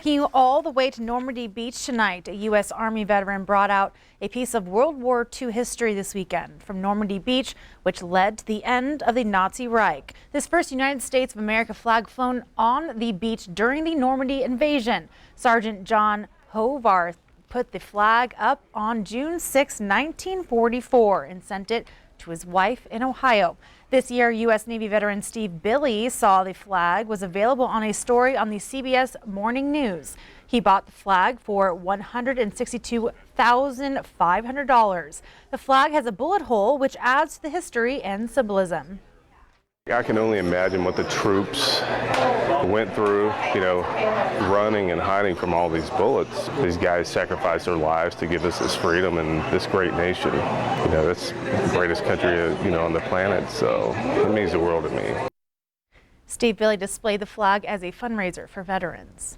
Taking you all the way to Normandy Beach tonight, a U.S. Army veteran brought out a piece of World War II history this weekend from Normandy Beach, which led to the end of the Nazi Reich. This first United States of America flag flown on the beach during the Normandy invasion. Sergeant John Hovarth put the flag up on June 6, 1944 and sent it to his wife in Ohio. This year, U.S. Navy veteran Steve Billy saw the flag was available on a story on the CBS Morning News. He bought the flag for $162,500. The flag has a bullet hole, which adds to the history and symbolism. I can only imagine what the troops went through, running and hiding from all these bullets. These guys sacrificed their lives to give us this freedom and this great nation. That's the greatest country, on the planet, so it means the world to me. Steve Billy displayed the flag as a fundraiser for veterans.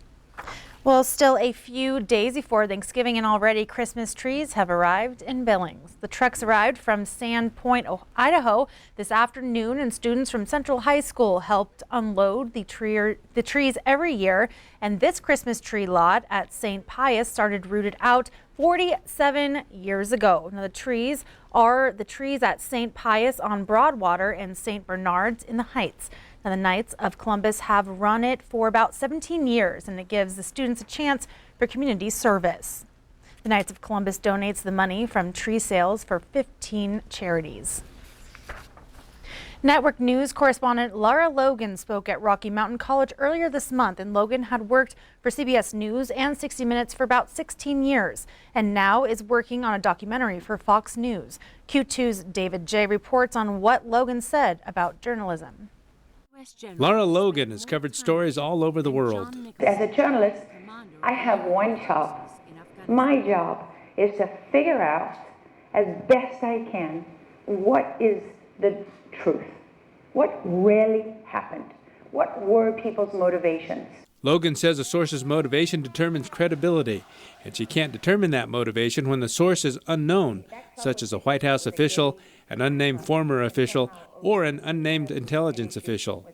Well, still a few days before Thanksgiving and already Christmas trees have arrived in Billings. The trucks arrived from Sandpoint, Idaho this afternoon, and students from Central High School helped unload the trees every year. And this Christmas tree lot at St. Pius started rooted out 47 years ago. Now, the trees are the trees at St. Pius on Broadwater and St. Bernard's in the Heights. Now, the Knights of Columbus have run it for about 17 years, and it gives the students a chance for community service. The Knights of Columbus donates the money from tree sales for 15 charities. Network News correspondent Lara Logan spoke at Rocky Mountain College earlier this month, and Logan had worked for CBS News and 60 Minutes for about 16 years, and now is working on a documentary for Fox News. Q2's David J. reports on what Logan said about journalism. Lara Logan has covered stories all over the world. As a journalist, I have one job. My job is to figure out as best I can what is the truth. What really happened? What were people's motivations? Logan says a source's motivation determines credibility, and she can't determine that motivation when the source is unknown, such as a White House official, an unnamed former official, or an unnamed intelligence official.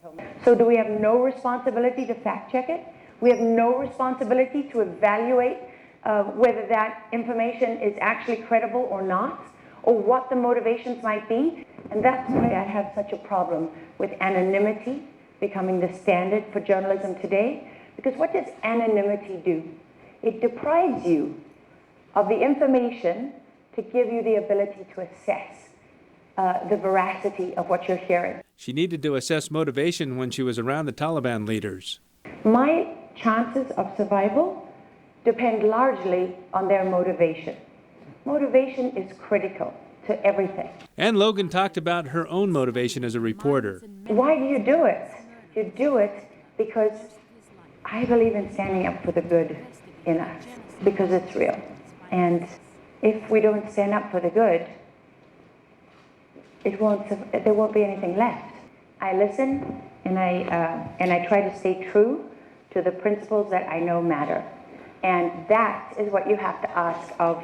So do we have no responsibility to fact check it? We have no responsibility to evaluate whether that information is actually credible or not, or what the motivations might be. And that's why I have such a problem with anonymity becoming the standard for journalism today. Because what does anonymity do? It deprives you of the information to give you the ability to assess the veracity of what you're hearing. She needed to assess motivation when she was around the Taliban leaders. My chances of survival depend largely on their motivation. Motivation is critical to everything. And Logan talked about her own motivation as a reporter. Why do you do it? You do it because I believe in standing up for the good in us, because it's real. And if we don't stand up for the good, there won't be anything left. I listen and I try to stay true to the principles that I know matter. And that is what you have to ask of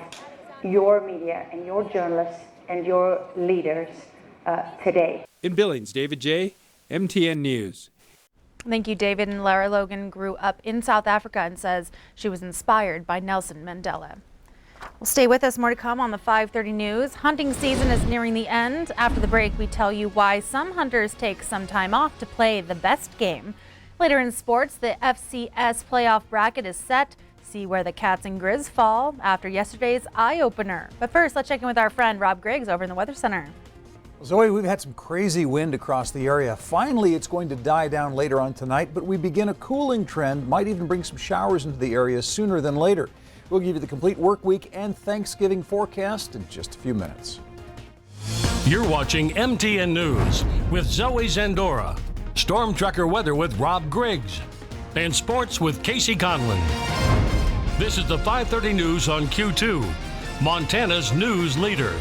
your media and your journalists and your leaders today. In Billings, David J., MTN News. Thank you, David. And Lara Logan grew up in South Africa and says she was inspired by Nelson Mandela. Well, stay with us. More to come on the 5:30 news. Hunting season is nearing the end. After the break, we tell you why some hunters take some time off to play the best game. Later in sports, the FCS playoff bracket is set. See where the Cats and Grizz fall after yesterday's eye-opener. But first, let's check in with our friend Rob Griggs over in the Weather Center. Zoe, we've had some crazy wind across the area. Finally, it's going to die down later on tonight, but we begin a cooling trend. Might even bring some showers into the area sooner than later. We'll give you the complete work week and Thanksgiving forecast in just a few minutes. You're watching MTN News with Zoe Zandora, Storm Tracker weather with Rob Griggs, and sports with Casey Conlon. This is the 5:30 news on Q2, Montana's news leader.